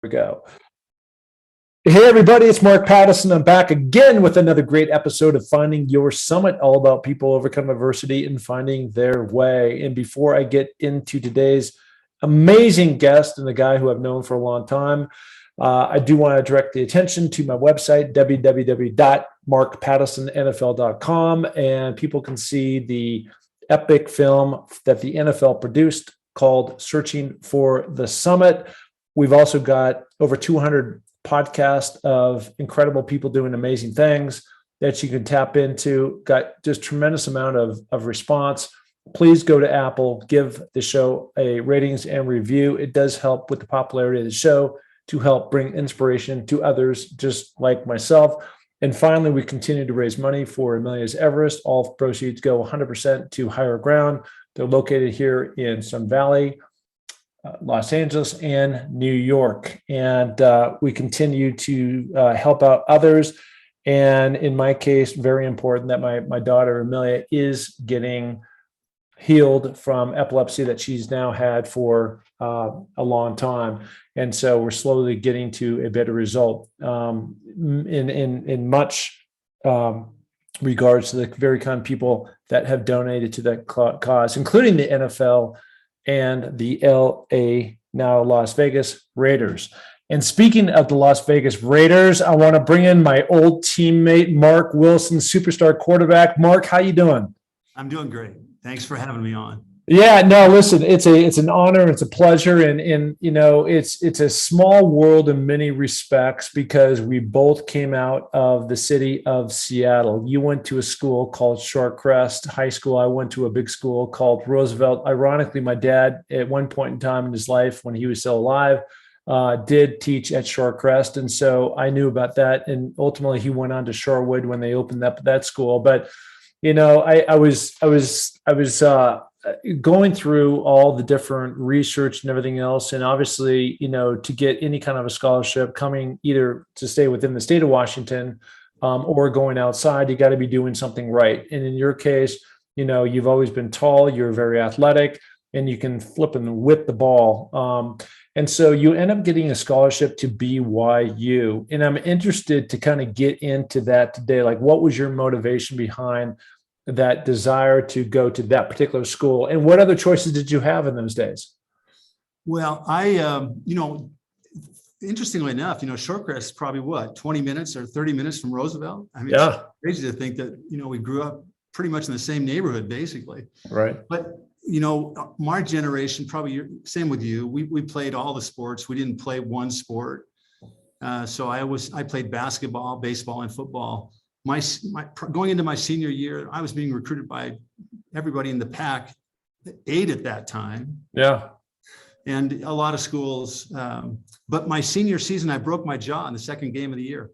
we go. Hey, everybody, it's Mark Pattison. I'm back again with another great episode of Finding Your Summit, all about people overcoming adversity and finding their way. And before I get into today's amazing guest and the guy who I've known for a long time, I do want to direct the attention to my website, www.markpattisonnfl.com, and people can see the epic film that the NFL produced called Searching for the Summit. We've also got over 200 podcasts of incredible people doing amazing things that you can tap into. Got just tremendous amount of response. Please go to Apple, give the show a ratings and review. It does help with the popularity of the show to help bring inspiration to others just like myself. And finally, we continue to raise money for Amelia's Everest. All proceeds go 100% to Higher Ground. They're located here in Sun Valley, Los Angeles, and New York. And we continue to help out others. And in my case, very important that my daughter, Amelia, is getting healed from epilepsy that she's now had for a long time. And so we're slowly getting to a better result in much regards to the very kind of people that have donated to that cause, including the NFL and the LA, now Las Vegas Raiders. And speaking of the Las Vegas Raiders, I want to bring in my old teammate, Marc Wilson, superstar quarterback. Mark, how you doing? I'm doing great. Thanks for having me on. Yeah, no, listen, it's an honor, it's a pleasure, and you know, it's a small world in many respects because we both came out of the city of Seattle. You went to a school called Shorecrest High School. I went to a big school called Roosevelt. Ironically, my dad, at one point in time in his life, when he was still alive, did teach at Shorecrest, and so I knew about that. And ultimately, he went on to Shorewood when they opened up that school. But you know, I was going through all the different research and everything else. And obviously, you know, to get any kind of a scholarship coming either to stay within the state of Washington or going outside, you got to be doing something right. And in your case, you know, you've always been tall, you're very athletic, and you can flip and whip the ball. And so you end up getting a scholarship to BYU. And I'm interested to kind of get into that today. Like, what was your motivation behind that desire to go to that particular school? And what other choices did you have in those days? Well, interestingly enough, Shorecrest is probably 20 minutes or 30 minutes from Roosevelt. I mean, yeah, it's crazy to think that, we grew up pretty much in the same neighborhood, basically. Right. But, my generation, probably same with you, we played all the sports. We didn't play one sport. So I played basketball, baseball, and football. My going into my senior year, I was being recruited by everybody in the Pac-8 at that time. Yeah. And a lot of schools. But my senior season, I broke my jaw in the second game of the year.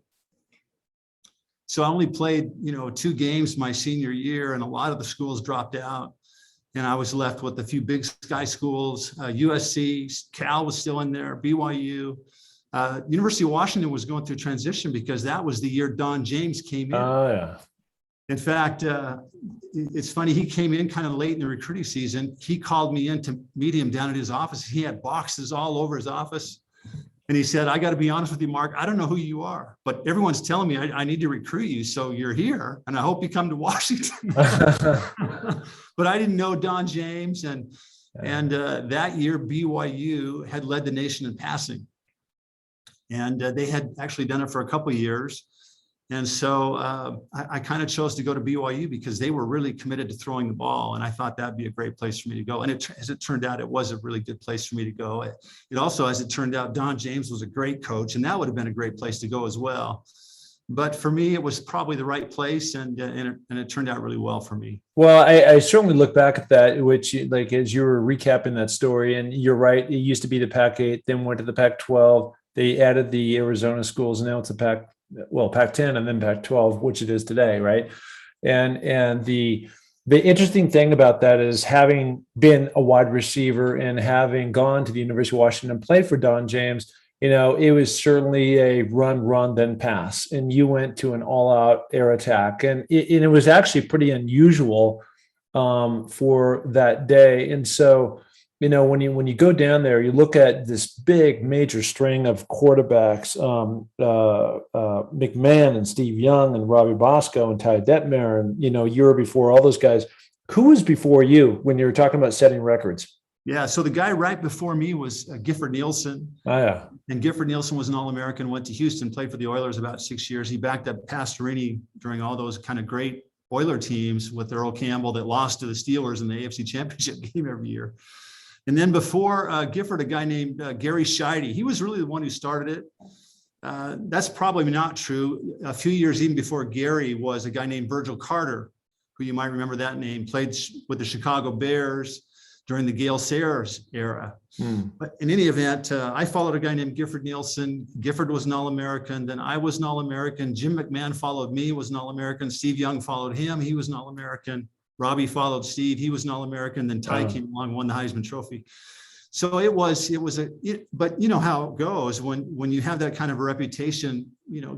So I only played, 2 games my senior year, and a lot of the schools dropped out. And I was left with a few big sky schools. USC, Cal was still in there, BYU. University of Washington was going through transition because that was the year Don James came in. Oh, yeah. In fact, it's funny, he came in kind of late in the recruiting season. He called me in to meet him down at his office. He had boxes all over his office. And he said, I got to be honest with you, Mark, I don't know who you are, but everyone's telling me I need to recruit you. So you're here, and I hope you come to Washington. But I didn't know Don James. And that year, BYU had led the nation in passing. And they had actually done it for a couple of years. And so I kind of chose to go to BYU because they were really committed to throwing the ball. And I thought that'd be a great place for me to go. And as it turned out, it was a really good place for me to go. It also, as it turned out, Don James was a great coach, and that would have been a great place to go as well. But for me, it was probably the right place, and it turned out really well for me. Well, I certainly look back at that, which, like, as you were recapping that story, and you're right, it used to be the Pac-8, then went to the Pac-12. They added the Arizona schools, and now it's a Pac-10 and then Pac-12, which it is today, right? And the interesting thing about that is, having been a wide receiver and having gone to the University of Washington and played for Don James, it was certainly a run, then pass. And you went to an all-out air attack. And it was actually pretty unusual for that day. And so when you go down there, you look at this big major string of quarterbacks, McMahon and Steve Young and Robbie Bosco and Ty Detmer, and you were before all those guys. Who was before you when you were talking about setting records? Yeah, so the guy right before me was Gifford Nielsen. Oh, yeah. And Gifford Nielsen was an All-American, went to Houston, played for the Oilers about 6 years. He backed up Pastorini during all those kind of great Oiler teams with Earl Campbell that lost to the Steelers in the AFC Championship game every year. And then before Gifford, a guy named Gary Scheide. He was really the one who started it. That's probably not true. A few years even before Gary was a guy named Virgil Carter, who you might remember that name, played with the Chicago Bears during the Gale Sayers era. But in any event, I followed a guy named Gifford Nielsen. Gifford was an All-American. Then I was an All-American. Jim McMahon followed me, was an All-American. Steve Young followed him. He was an All-American. Robbie followed Steve. He was an All-American. Then Ty came along, won the Heisman Trophy. So but you know how it goes when you have that kind of a reputation,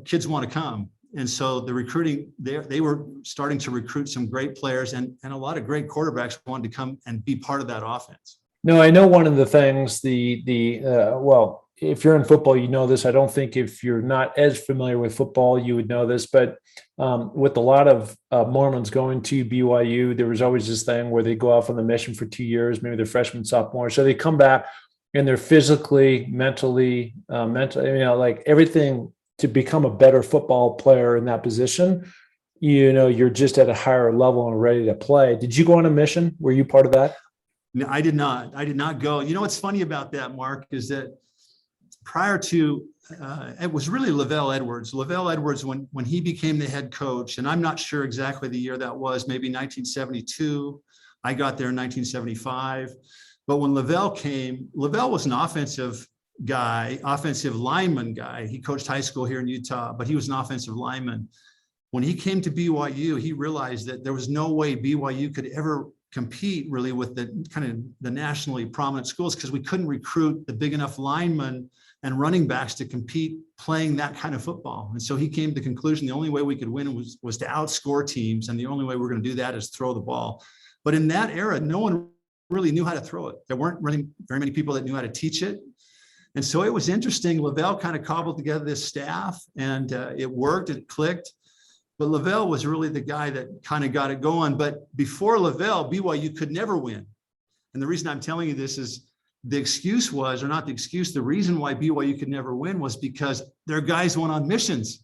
kids want to come. And so the recruiting, they were starting to recruit some great players, and a lot of great quarterbacks wanted to come and be part of that offense. No, I know one of the things, well, if you're in football, you know this. I don't think if you're not as familiar with football, you would know this, but with a lot of Mormons going to BYU, there was always this thing where they go off on the mission for 2 years, maybe they're freshman, sophomore. So they come back and they're physically, mentally, like everything to become a better football player in that position. You're just at a higher level and ready to play. Did you go on a mission? Were you part of that? No, I did not. I did not go. What's funny about that, Mark, is that prior to, it was really Lavelle Edwards. Lavelle Edwards, when he became the head coach, and I'm not sure exactly the year that was, maybe 1972. I got there in 1975. But when Lavelle came, Lavelle was an offensive lineman guy. He coached high school here in Utah, but he was an offensive lineman. When he came to BYU, he realized that there was no way BYU could ever compete really with the nationally prominent schools, because we couldn't recruit the big enough linemen and running backs to compete playing that kind of football. And so he came to the conclusion the only way we could win was to outscore teams, and the only way we're going to do that is throw the ball. But in that era, no one really knew how to throw it. There weren't really very many people that knew how to teach it. And so it was interesting. Lavelle kind of cobbled together this staff, and it worked, it clicked. But Lavelle was really the guy that kind of got it going. But before Lavelle, BYU could never win. And the reason I'm telling you this is the excuse was, or not the excuse, the reason why BYU could never win was because their guys went on missions.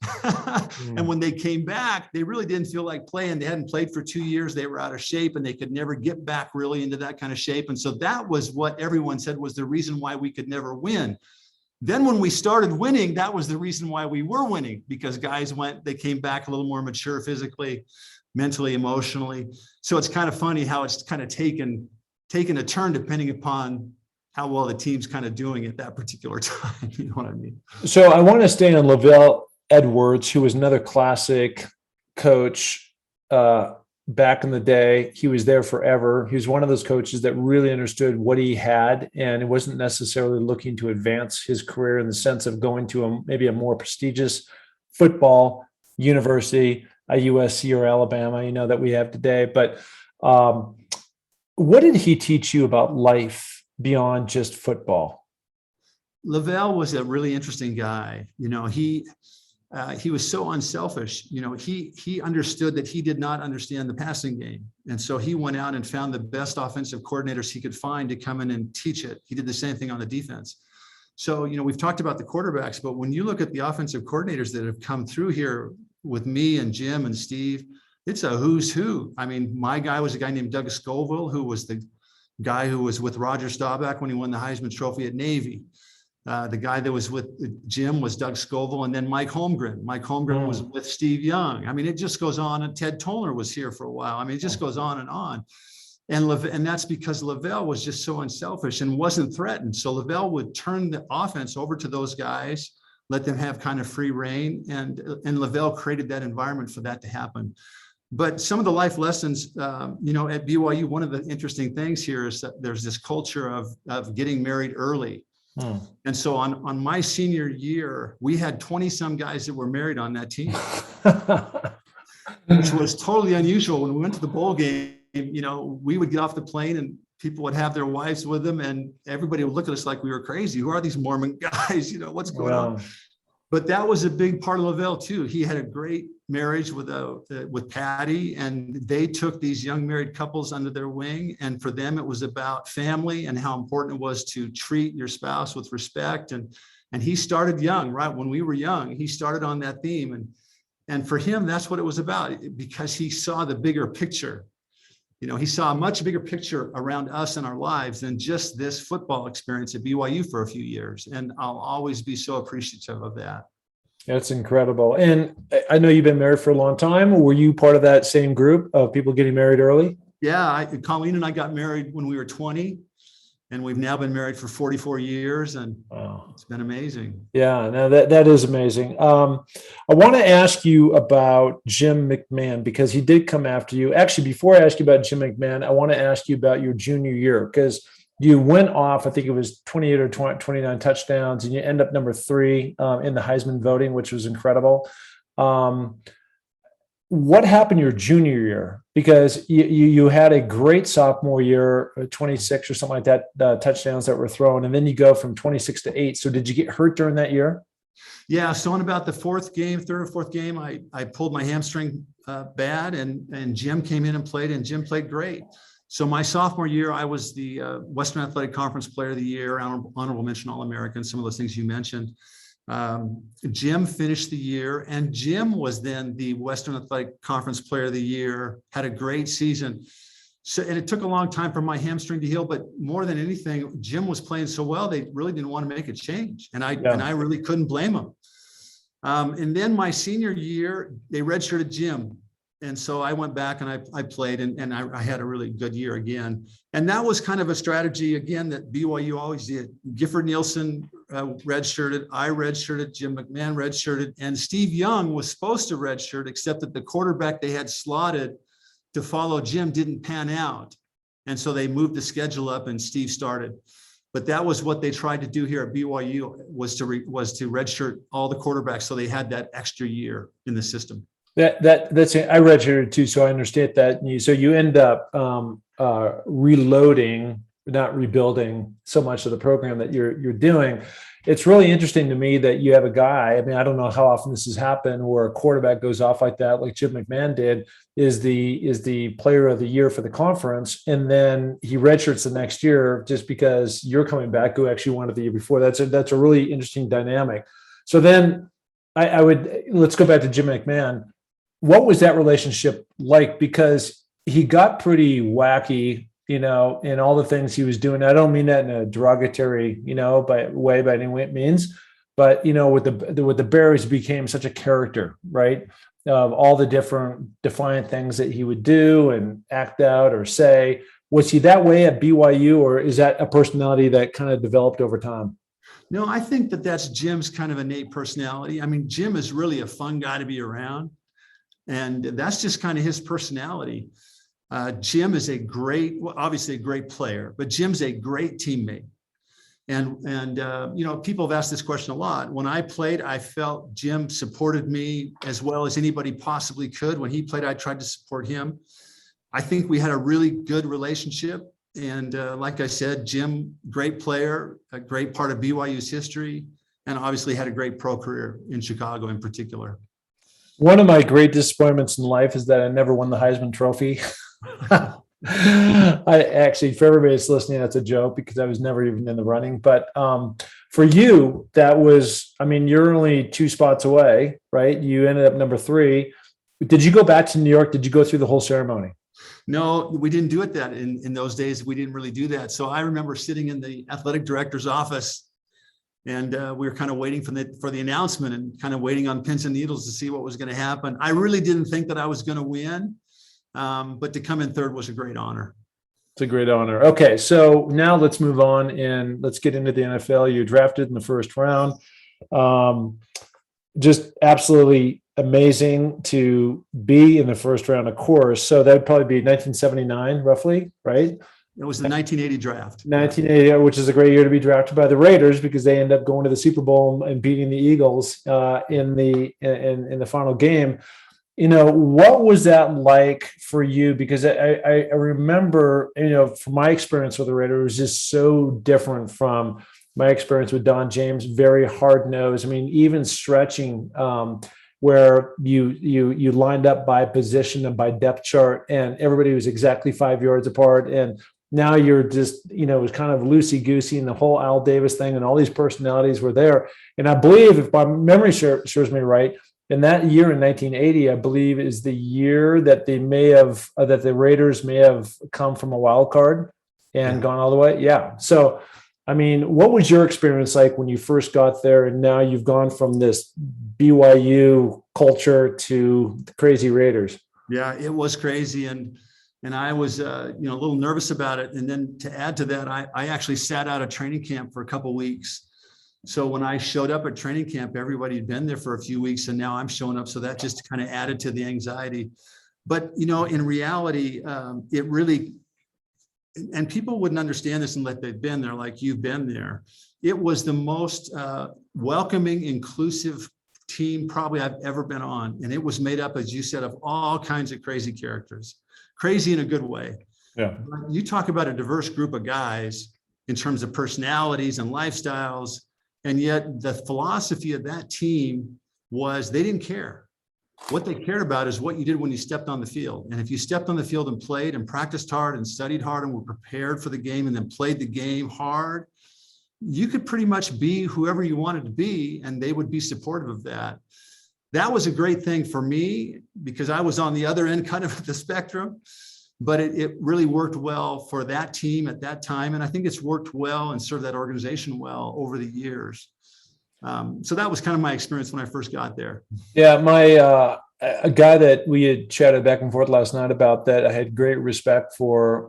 And when they came back, they really didn't feel like playing. They hadn't played for 2 years. They were out of shape, and they could never get back really into that kind of shape. And so that was what everyone said was the reason why we could never win. Then when we started winning, that was the reason why we were winning, because guys they came back a little more mature physically, mentally, emotionally. So it's kind of funny how it's kind of taken a turn depending upon how well the team's kind of doing at that particular time. You know what I mean? So I want to stay on Lavelle Edwards, who was another classic coach back in the day. He was there forever. He was one of those coaches that really understood what he had, and it wasn't necessarily looking to advance his career in the sense of going to maybe a more prestigious football university, a USC or Alabama, that we have today. But what did he teach you about life beyond just football? Lavelle was a really interesting guy. He was so unselfish. He understood that he did not understand the passing game. And so he went out and found the best offensive coordinators he could find to come in and teach it. He did the same thing on the defense. So, we've talked about the quarterbacks, but when you look at the offensive coordinators that have come through here with me and Jim and Steve, it's a who's who. I mean, my guy was a guy named Doug Scoville, who was the guy who was with Roger Staubach when he won the Heisman Trophy at Navy. The guy that was with Jim was Doug Scoville, and then Mike Holmgren. Mike Holmgren was with Steve Young. I mean, it just goes on. And Ted Tollner was here for a while. I mean, it just goes on and on. And that's because Lavelle was just so unselfish and wasn't threatened. So Lavelle would turn the offense over to those guys, let them have kind of free rein, and Lavelle created that environment for that to happen. But some of the life lessons, at BYU, one of the interesting things here is that there's this culture of getting married early. And so on my senior year, we had 20 some guys that were married on that team, which was totally unusual. When we went to the bowl game, we would get off the plane and people would have their wives with them, and everybody would look at us like we were crazy. Who are these Mormon guys? You know, what's going on? But that was a big part of Lavelle too. He had a great marriage with Patty, and they took these young married couples under their wing. And for them, it was about family and how important it was to treat your spouse with respect. And he started young, right? When we were young, he started on that theme. And for him, that's what it was about, because he saw the bigger picture. You know, he saw a much bigger picture around us and our lives than just this football experience at BYU for a few years. And I'll always be so appreciative of that. That's incredible. And I know you've been married for a long time. Were you part of that same group of people getting married early? Yeah, Colleen and I got married when we were 20, and we've now been married for 44 years, and It's been amazing. Yeah, no, that is amazing. I want to ask you about Jim McMahon, because he did come after you. Actually, before I ask you about Jim McMahon, I want to ask you about your junior year, because you went off, I think it was 28 or 29 touchdowns, and you end up number 3 in the Heisman voting, which was incredible. What happened your junior year? Because you had a great sophomore year, 26 or something like that, touchdowns that were thrown, and then you go from 26 to 8. So did you get hurt during that year? Yeah. So on about the third or fourth game, I pulled my hamstring bad, and Jim came in and played, and Jim played great. So my sophomore year, I was the Western Athletic Conference Player of the Year, honorable mention All-American, some of those things you mentioned. Jim finished the year, and Jim was then the Western Athletic Conference Player of the Year, had a great season. So, and it took a long time for my hamstring to heal, but more than anything, Jim was playing so well, they really didn't want to make a change. And I really couldn't blame him. And then my senior year, they redshirted Jim. And so I went back and I played, and I had a really good year again. And that was kind of a strategy, again, that BYU always did. Gifford Nielsen redshirted, I redshirted, Jim McMahon redshirted, and Steve Young was supposed to redshirt, except that the quarterback they had slotted to follow Jim didn't pan out. And so they moved the schedule up and Steve started. But that was what they tried to do here at BYU, was to redshirt all the quarterbacks, so they had that extra year in the system. That's I redshirted too, so I understand that. So you end up reloading, not rebuilding so much of the program that you're doing. It's really interesting to me that you have a guy. I mean, I don't know how often this has happened where a quarterback goes off like that, like Jim McMahon did, is the player of the year for the conference, and then he redshirts the next year just because you're coming back, who actually won it the year before. That's a really interesting dynamic. So then let's go back to Jim McMahon. What was that relationship like? Because he got pretty wacky, in all the things he was doing. I don't mean that in a derogatory, by any means, but with the Bears, became such a character, right? Of all the different defiant things that he would do and act out or say. Was he that way at BYU, or is that a personality that kind of developed over time? No, I think that's Jim's kind of innate personality. I mean, Jim is really a fun guy to be around, and that's just kind of his personality. Jim is obviously a great player, but Jim's a great teammate. And people have asked this question a lot. When I played, I felt Jim supported me as well as anybody possibly could. When he played, I tried to support him. I think we had a really good relationship. And like I said, Jim, great player, a great part of BYU's history, and obviously had a great pro career in Chicago in particular. One of my great disappointments in life is that I never won the Heisman Trophy. I actually, for everybody that's listening, that's a joke, because I was never even in the running. But for you, that was, you're only 2 spots away, right? You ended up number 3. Did you go back to New York? Did you go through the whole ceremony? No, we didn't do it in those days. We didn't really do that. So I remember sitting in the athletic director's office, and we were kind of waiting for the announcement, and kind of waiting on pins and needles to see what was going to happen. I really didn't think that I was going to win, but to come in third was a great honor. It's a great honor. Okay, so now let's move on and let's get into the NFL. You're drafted in the first round. Just absolutely amazing to be in the first round, of course. So that'd probably be 1979, roughly, right? It was the 1980 draft. 1980, which is a great year to be drafted by the Raiders, because they end up going to the Super Bowl and beating the Eagles in the final game. what was that like for you? Because I remember, from my experience with the Raiders, it was just so different from my experience with Don James, very hard nosed. I mean, even stretching, where you lined up by position and by depth chart, and everybody was exactly 5 yards apart. And now you're just, it was kind of loosey goosey, and the whole Al Davis thing and all these personalities were there. And I believe, if my memory serves me right, in that year in 1980, I believe, is the year that that the Raiders may have come from a wild card and gone all the way. Yeah. So, I mean, what was your experience like when you first got there, and now you've gone from this BYU culture to the crazy Raiders? Yeah, it was crazy. And I was, a little nervous about it. And then to add to that, I actually sat out of training camp for a couple of weeks. So when I showed up at training camp, everybody had been there for a few weeks, and now I'm showing up. So that just kind of added to the anxiety. But, in reality, it really, and people wouldn't understand this unless they've been there, like you've been there. It was the most welcoming, inclusive team probably I've ever been on. And it was made up, as you said, of all kinds of crazy characters, crazy in a good way. Yeah. You talk about a diverse group of guys in terms of personalities and lifestyles. And yet the philosophy of that team was they didn't care. What they cared about is what you did when you stepped on the field. And if you stepped on the field and played and practiced hard and studied hard and were prepared for the game and then played the game hard, you could pretty much be whoever you wanted to be, and they would be supportive of that. That was a great thing for me because I was on the other end kind of the spectrum, but it really worked well for that team at that time. And I think it's worked well and served that organization well over the years. So that was kind of my experience when I first got there. Yeah, a guy that we had chatted back and forth last night about that I had great respect for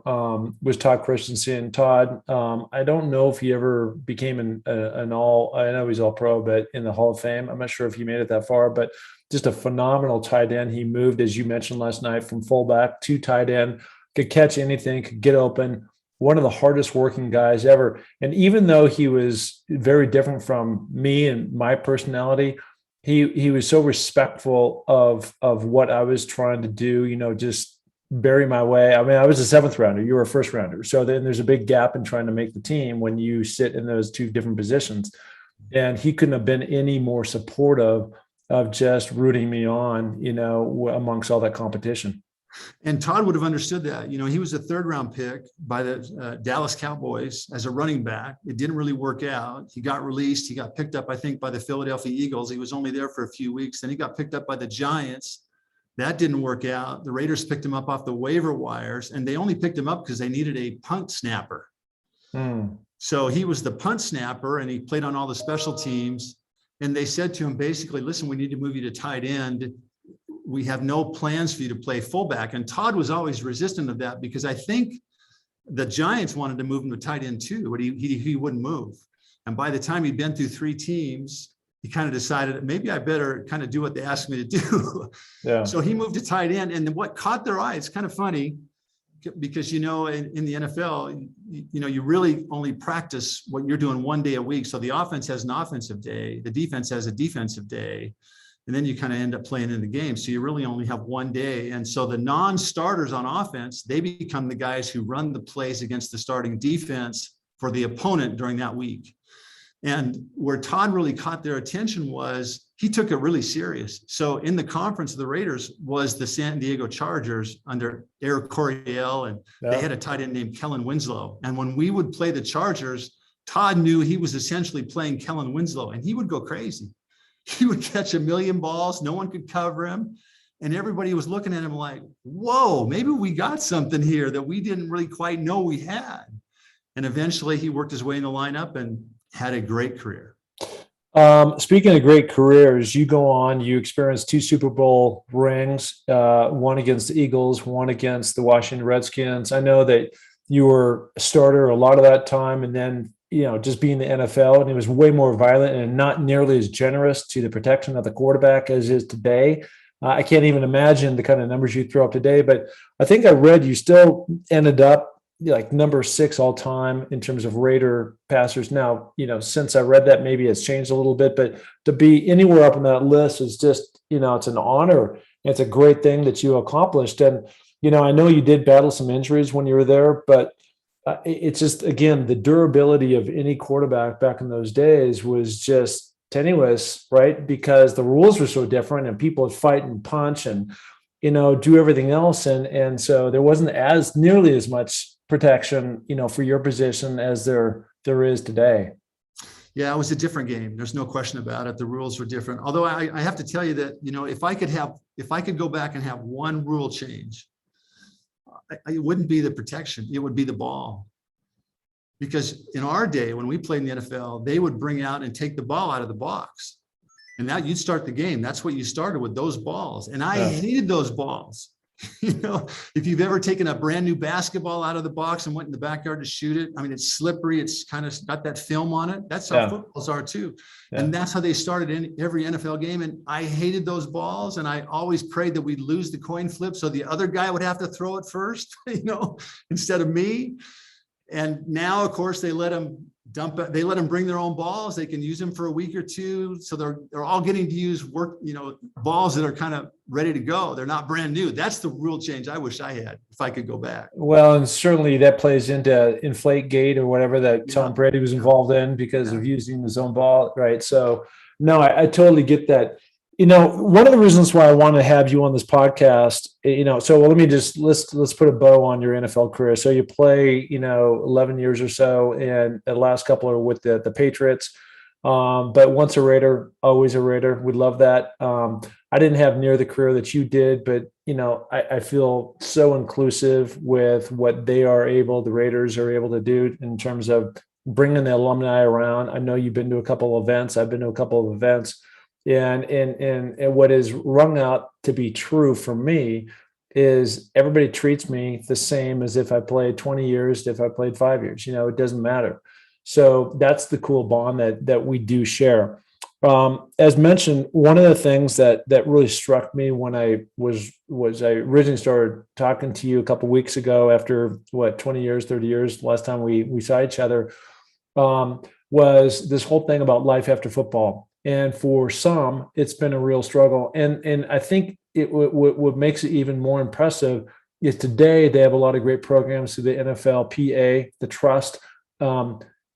was Todd Christensen. Todd, I don't know if he ever became an all, I know he's all pro, but in the Hall of Fame. I'm not sure if he made it that far, but just a phenomenal tight end. He moved, as you mentioned last night, from fullback to tight end, could catch anything, could get open. One of the hardest working guys ever. And even though he was very different from me and my personality, he was so respectful of what I was trying to do, just bury my way. I mean, I was a seventh rounder, you were a first rounder. So then there's a big gap in trying to make the team when you sit in those two different positions. And he couldn't have been any more supportive of just rooting me on, amongst all that competition. And Todd would have understood that. He was a third-round pick by the Dallas Cowboys as a running back. It didn't really work out. He got released. He got picked up, I think, by the Philadelphia Eagles. He was only there for a few weeks. Then he got picked up by the Giants. That didn't work out. The Raiders picked him up off the waiver wires, and they only picked him up because they needed a punt snapper. So he was the punt snapper, and he played on all the special teams. And they said to him, basically, listen, we need to move you to tight end. We have no plans for you to play fullback. And Todd was always resistant of that because I think the Giants wanted to move him to tight end too, but he wouldn't move. And by the time he'd been through three teams, he kind of decided maybe I better kind of do what they asked me to do. Yeah. So he moved to tight end. And what caught their eye, it's kind of funny because, in the NFL, you really only practice what you're doing one day a week. So the offense has an offensive day, the defense has a defensive day. And then you kind of end up playing in the game. So you really only have one day. And so the non-starters on offense, they become the guys who run the plays against the starting defense for the opponent during that week. And where Todd really caught their attention was he took it really serious. So in the conference of the Raiders was the San Diego Chargers under Eric Coryell, and they had a tight end named Kellen Winslow. And when we would play the Chargers, Todd knew he was essentially playing Kellen Winslow, and he would go crazy. He would catch a million balls. No one could cover him. And everybody was looking at him like, whoa, maybe we got something here that we didn't really quite know we had. And eventually he worked his way in the lineup and had a great career. Speaking of great careers, you go on, you experience 2 Super Bowl rings, one against the Eagles, one against the Washington Redskins. I know that you were a starter a lot of that time, and then just being the NFL, and it was way more violent and not nearly as generous to the protection of the quarterback as is today. I can't even imagine the kind of numbers you throw up today, but I think I read you still ended up like number 6 all time in terms of Raider passers. Now, since I read that, maybe it's changed a little bit, but to be anywhere up on that list is just, it's an honor. It's a great thing that you accomplished. And, I know you did battle some injuries when you were there, but it's just, again, the durability of any quarterback back in those days was just tenuous, right? Because the rules were so different and people would fight and punch and, do everything else. And so there wasn't as nearly as much protection, for your position as there is today. Yeah, it was a different game. There's no question about it. The rules were different. Although I have to tell you that, if I could go back and have one rule change, it wouldn't be the protection. It would be the ball. Because in our day, when we played in the NFL, they would bring out and take the ball out of the box. And now you'd start the game. That's what you started with, those balls. And I hated those balls. If you've ever taken a brand new basketball out of the box and went in the backyard to shoot it, I mean, it's slippery. It's kind of got that film on it. That's how footballs are too. Yeah. And that's how they started in every NFL game. And I hated those balls. And I always prayed that we'd lose the coin flip, so the other guy would have to throw it first, instead of me. And now, of course, they let them bring their own balls. They can use them for a week or two. So they're all getting to use balls that are kind of ready to go. They're not brand new. That's the rule change I wish I had if I could go back. Well, and certainly that plays into Inflate Gate or whatever that Tom Brady was involved in because of using his own ball, right? So no, I totally get that. One of the reasons why I want to have you on this podcast, so let me just let's put a bow on your NFL career. So you play, 11 years or so, and the last couple are with the Patriots. But once a Raider, always a Raider. We love that. I didn't have near the career that you did, but I feel so inclusive with what the Raiders are able to do in terms of bringing the alumni around. I know you've been to a couple of events. I've been to a couple of events. And what is rung out to be true for me is everybody treats me the same as if I played 20 years, if I played 5 years, it doesn't matter. So that's the cool bond that we do share. As mentioned, one of the things that really struck me when I originally started talking to you a couple of weeks ago after 20 years, 30 years, last time we saw each other, was this whole thing about life after football. And for some, it's been a real struggle. And I think what makes it even more impressive is today they have a lot of great programs through the NFL, PA, the Trust,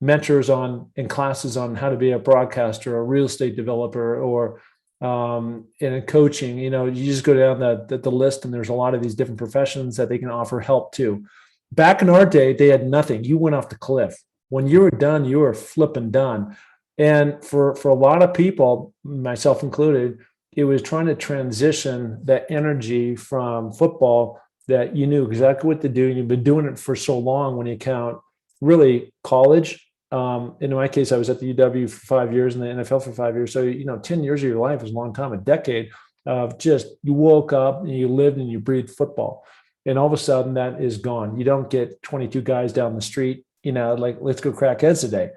mentors and classes on how to be a broadcaster, a real estate developer, or in coaching. You just go down the list, and there's a lot of these different professions that they can offer help to. Back in our day, they had nothing. You went off the cliff. When you were done, you were flipping done. And for a lot of people, myself included, it was trying to transition that energy from football that you knew exactly what to do. And you've been doing it for so long when you count really college. In my case, I was at the UW for 5 years and the NFL for 5 years. So, 10 years of your life is a long time, a decade of just you woke up and you lived and you breathed football. And all of a sudden that is gone. You don't get 22 guys down the street, like, let's go crack heads today.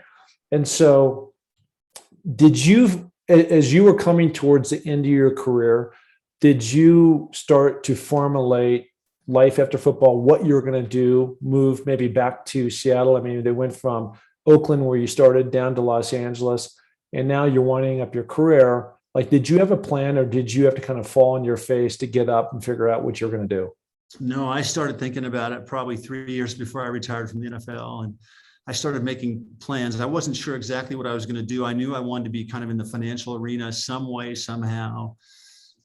And so did you, as you were coming towards the end of your career, did you start to formulate life after football, what you're going to do, move maybe back to Seattle? I mean, they went from Oakland, where you started, down to Los Angeles, and now you're winding up your career. Like, did you have a plan, or did you have to kind of fall on your face to get up and figure out what you're going to do? No, I started thinking about it probably 3 years before I retired from the NFL. And I started making plans. I wasn't sure exactly what I was going to do. I knew I wanted to be kind of in the financial arena some way, somehow.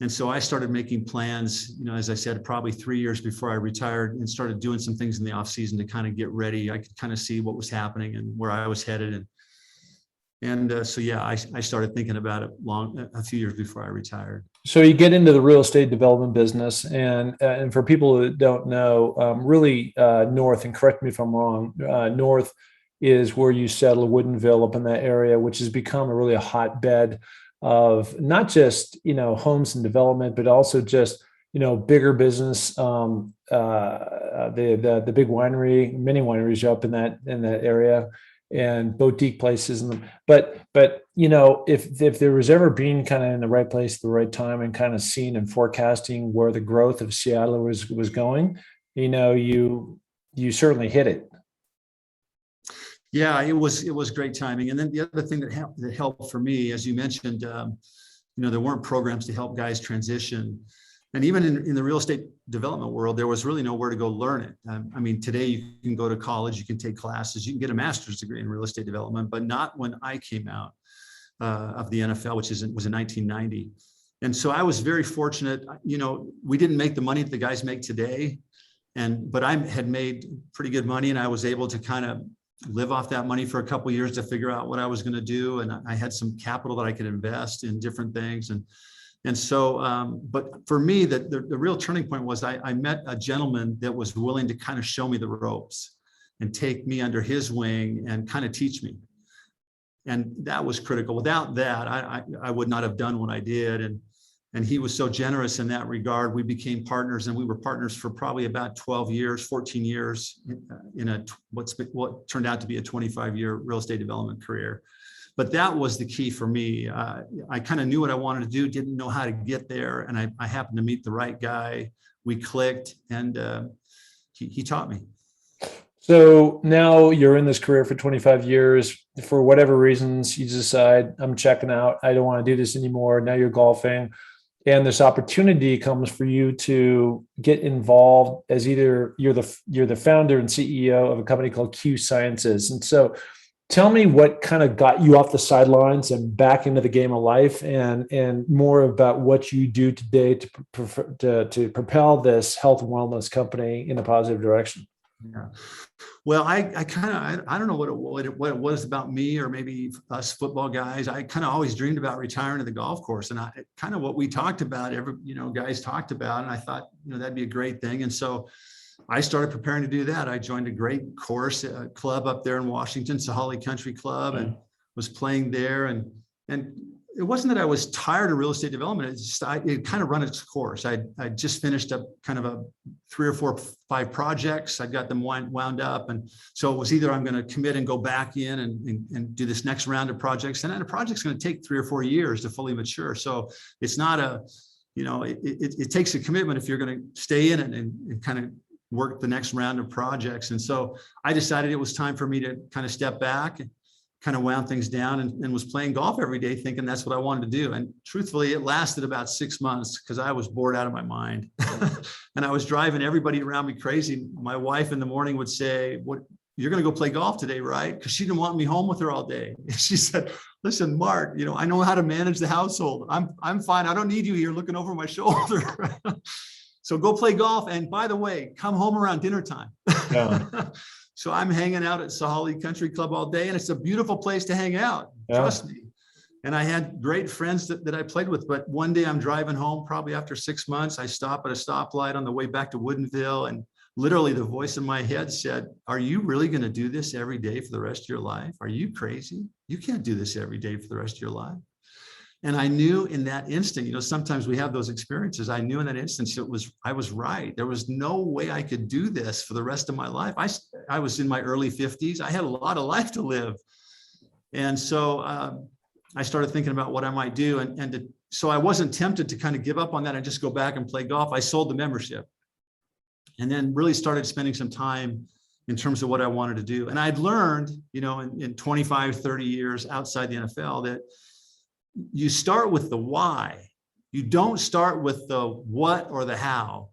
And so I started making plans, as I said, probably 3 years before I retired, and started doing some things in the off season to kind of get ready. I could kind of see what was happening and where I was headed. So I started thinking about it a few years before I retired. So you get into the real estate development business, and for people that don't know, really north, and correct me if I'm wrong, north is where you settle, Woodinville, up in that area, which has become a mhotbed of not just homes and development, but also just bigger business. The big winery, many wineries are up in that area, and boutique places. But if there was ever being kind of in the right place at the right time and kind of seeing and forecasting where the growth of Seattle was going, you certainly hit it. Yeah, it was great timing. And then the other thing that helped for me, as you mentioned, there weren't programs to help guys transition. And even in the real estate development world, there was really nowhere to go learn it. I mean, today you can go to college, you can take classes, you can get a master's degree in real estate development, but not when I came out of the NFL, which was in 1990. And so I was very fortunate. You know, we didn't make the money that the guys make today, but I had made pretty good money, and I was able to kind of live off that money for a couple of years to figure out what I was going to do. And I had some capital that I could invest in different things. And so, but for me, the real turning point was I met a gentleman that was willing to kind of show me the ropes and take me under his wing and kind of teach me. And that was critical. Without that, I would not have done what I did. And he was so generous in that regard. We became partners, and we were partners for probably about 12 years, 14 years in what turned out to be a 25-year real estate development career. But that was the key for me. I kind of knew what I wanted to do, didn't know how to get there. And I happened to meet the right guy. We clicked, and he taught me. So now you're in this career for 25 years. For whatever reasons, you decide, I'm checking out. I don't want to do this anymore. Now you're golfing. And this opportunity comes for you to get involved as either you're the founder and CEO of a company called QSciences. And so tell me what kind of got you off the sidelines and back into the game of life, and more about what you do today to propel this health and wellness company in a positive direction. Yeah. Well, I don't know what it was about me, or maybe us football guys. I kind of always dreamed about retiring to the golf course, and kind of what we talked about, guys talked about, and I thought, that'd be a great thing. And so I started preparing to do that. I joined a great course club up there in Washington, Sahali Country Club, and was playing there. And it wasn't that I was tired of real estate development. It kind of run its course. I just finished up kind of a 3 or 4, 5 projects. I got them wound up. And so it was either I'm going to commit and go back in and do this next round of projects. And then a project's going to take 3 or 4 years to fully mature. So it's not it takes a commitment if you're going to stay in it and kind of work the next round of projects. And so I decided it was time for me to kind of step back, kind of wound things down, and was playing golf every day thinking that's what I wanted to do. And truthfully, it lasted about 6 months because I was bored out of my mind. And I was driving everybody around me crazy. My wife in the morning would say, "What, you're going to go play golf today, right?" Because she didn't want me home with her all day. She said, "Listen, Mark, I know how to manage the household. I'm fine. I don't need you here looking over my shoulder. So go play golf. And by the way, come home around dinner time." Yeah. So I'm hanging out at Sahali Country Club all day, and it's a beautiful place to hang out. Yeah. Trust me. And I had great friends that I played with. But one day I'm driving home, probably after 6 months, I stop at a stoplight on the way back to Woodinville, and literally the voice in my head said, "Are you really going to do this every day for the rest of your life? Are you crazy? You can't do this every day for the rest of your life." And I knew in that instant, sometimes we have those experiences. I knew in that instance I was right. There was no way I could do this for the rest of my life. I was in my early 50s. I had a lot of life to live. And so I started thinking about what I might do. So I wasn't tempted to kind of give up on that and just go back and play golf. I sold the membership and then really started spending some time in terms of what I wanted to do. And I'd learned, in 25, 30 years outside the NFL, that you start with the why. You don't start with the what or the how,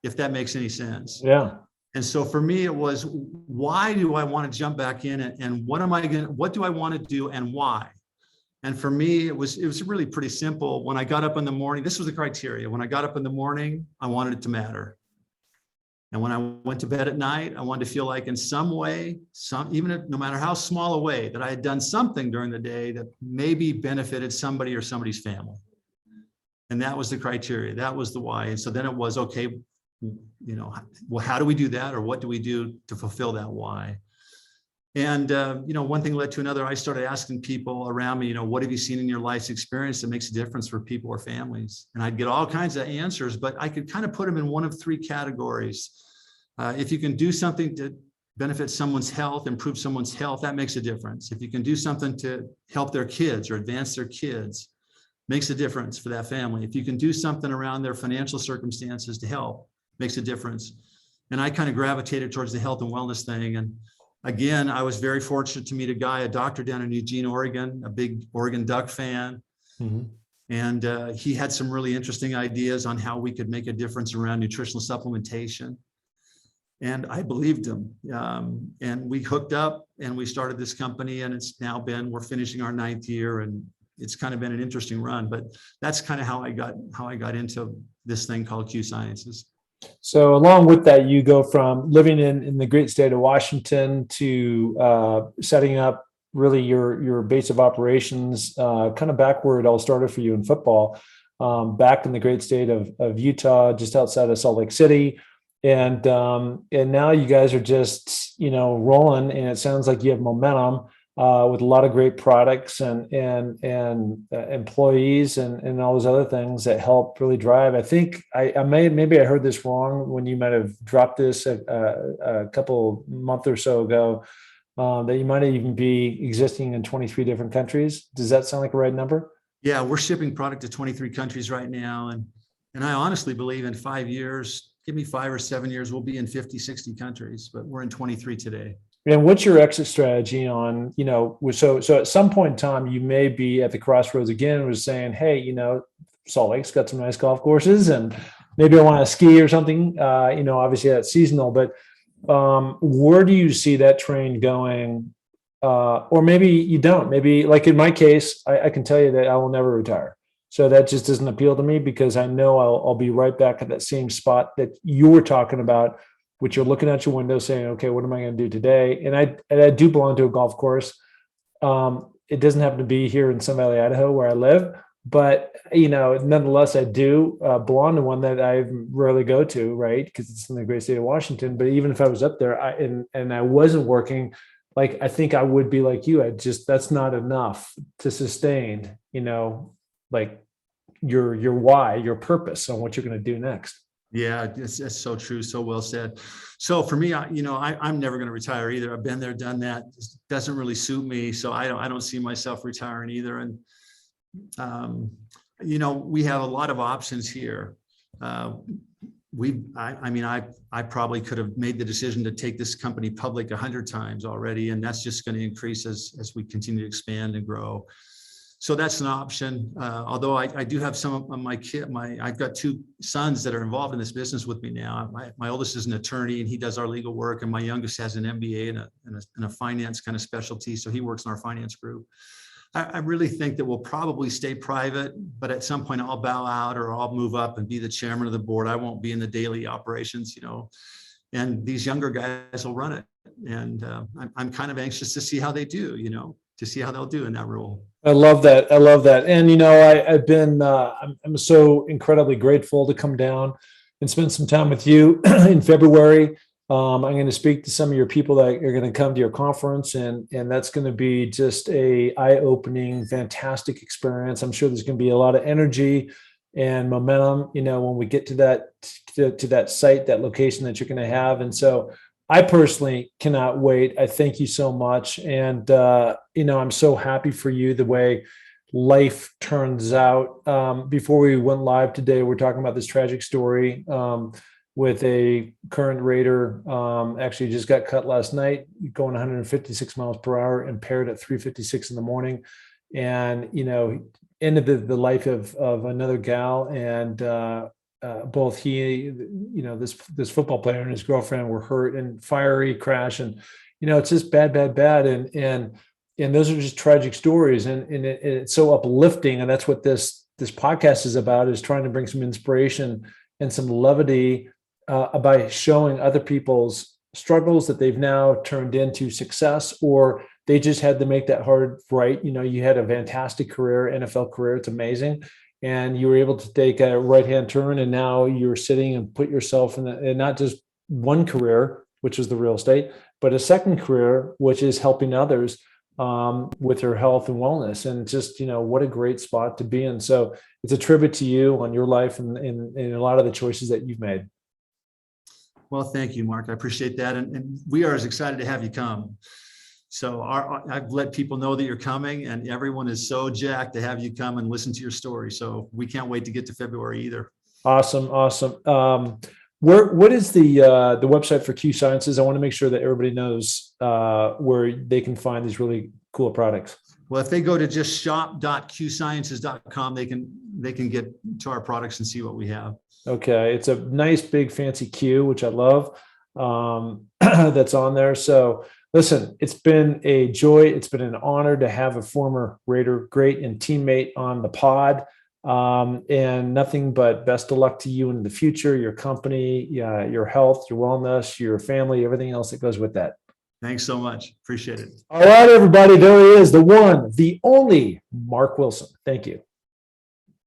if that makes any sense. Yeah. And so for me, it was, why do I want to jump back in, and what do I want to do and why? And for me, it was really pretty simple. When I got up in the morning, this was the criteria. When I got up in the morning, I wanted it to matter. And when I went to bed at night, I wanted to feel like in some way, no matter how small a way, that I had done something during the day that maybe benefited somebody or somebody's family. And that was the criteria. That was the why. And so then it was, okay, well, how do we do that? Or what do we do to fulfill that why? And, one thing led to another. I started asking people around me, what have you seen in your life's experience that makes a difference for people or families? And I'd get all kinds of answers, but I could kind of put them in one of 3 categories. If you can do something to benefit someone's health, improve someone's health, that makes a difference. If you can do something to help their kids or advance their kids, makes a difference for that family. If you can do something around their financial circumstances to help, makes a difference. And I kind of gravitated towards the health and wellness thing. And again, I was very fortunate to meet a doctor down in Eugene, Oregon, a big Oregon Duck fan. Mm-hmm. And he had some really interesting ideas on how we could make a difference around nutritional supplementation. And I believed him. And we hooked up and we started this company, and we're finishing our 9th year, and it's kind of been an interesting run, but that's kind of how I got into this thing called QSciences. So along with that, you go from living in the great state of Washington to setting up really your base of operations, kind of back where it all started for you in football, back in the great state of Utah, just outside of Salt Lake City. And now you guys are just, rolling, and it sounds like you have momentum with a lot of great products and employees and all those other things that help really drive. I think maybe I heard this wrong when you might have dropped this a couple month or so ago, that you might even be existing in 23 different countries. Does that sound like a right number? Yeah, we're shipping product to 23 countries right now. And I honestly believe in 5 years, give me 5 or 7 years, we'll be in 50, 60 countries, but we're in 23 today. And what's your exit strategy on, so at some point in time, you may be at the crossroads again and was saying, hey, Salt Lake's got some nice golf courses and maybe I want to ski or something. Obviously that's seasonal, but where do you see that train going? Or maybe you don't. Maybe, like in my case, I can tell you that I will never retire. So that just doesn't appeal to me, because I know I'll be right back at that same spot that you were talking about, which you're looking out your window saying, okay, what am I going to do today? And I do belong to a golf course. It doesn't happen to be here in Sun Valley, Idaho, where I live, but nonetheless, I do belong to one that I rarely go to, right? Because it's in the great state of Washington. But even if I was up there and I wasn't working, like, I think I would be like you. That's not enough to sustain, like your why, your purpose on what you're going to do next. Yeah, it's so true. So well said. So for me, I'm never going to retire either. I've been there, done that. It doesn't really suit me. So I don't see myself retiring either. And, we have a lot of options here. I probably could have made the decision to take this company public 100 times already. And that's just going to increase as we continue to expand and grow. So that's an option. Although I do have some of my I've got 2 sons that are involved in this business with me now. My oldest is an attorney and he does our legal work, and my youngest has an MBA and a finance kind of specialty. So he works in our finance group. I really think that we'll probably stay private, but at some point I'll bow out or I'll move up and be the chairman of the board. I won't be in the daily operations, and these younger guys will run it. And I'm kind of anxious to see how they do, to see how they'll do in that role. I love that. And, I've been, I'm so incredibly grateful to come down and spend some time with you in February. I'm going to speak to some of your people that are going to come to your conference, and that's going to be just a eye-opening, fantastic experience. I'm sure there's going to be a lot of energy and momentum, when we get to that site, that location that you're going to have. And so I personally cannot wait. I thank you so much. And, I'm so happy for you, the way life turns out. Before we went live today, we're talking about this tragic story with a current Raider. Actually just got cut last night, going 156 miles per hour, impaired at 3:56 in the morning. And, ended the life of another gal. And both he, this football player and his girlfriend were hurt in fiery crash. And, it's just bad. And those are just tragic stories. And it's so uplifting. And that's what this podcast is about, is trying to bring some inspiration and some levity by showing other people's struggles that they've now turned into success, or they just had to make that hard right. You had a fantastic career, NFL career. It's amazing. And you were able to take a right-hand turn, and now you're sitting and put yourself in not just one career, which is the real estate, but a second career, which is helping others with their health and wellness. And just, what a great spot to be in. So it's a tribute to you on your life and a lot of the choices that you've made. Well, thank you, Mark. I appreciate that. And we are as excited to have you come. So I've let people know that you're coming, and everyone is so jacked to have you come and listen to your story. So we can't wait to get to February either. Awesome. What is the website for QSciences? I want to make sure that everybody knows where they can find these really cool products. Well, if they go to just shop.qsciences.com, they can get to our products and see what we have. Okay. It's a nice, big, fancy Q, which I love. That's on there. So listen, it's been a joy. It's been an honor to have a former Raider great and teammate on the pod. And nothing but best of luck to you in the future, your company, your health, your wellness, your family, everything else that goes with that. Thanks so much. Appreciate it. All right, everybody. There he is, the one, the only Marc Wilson. Thank you.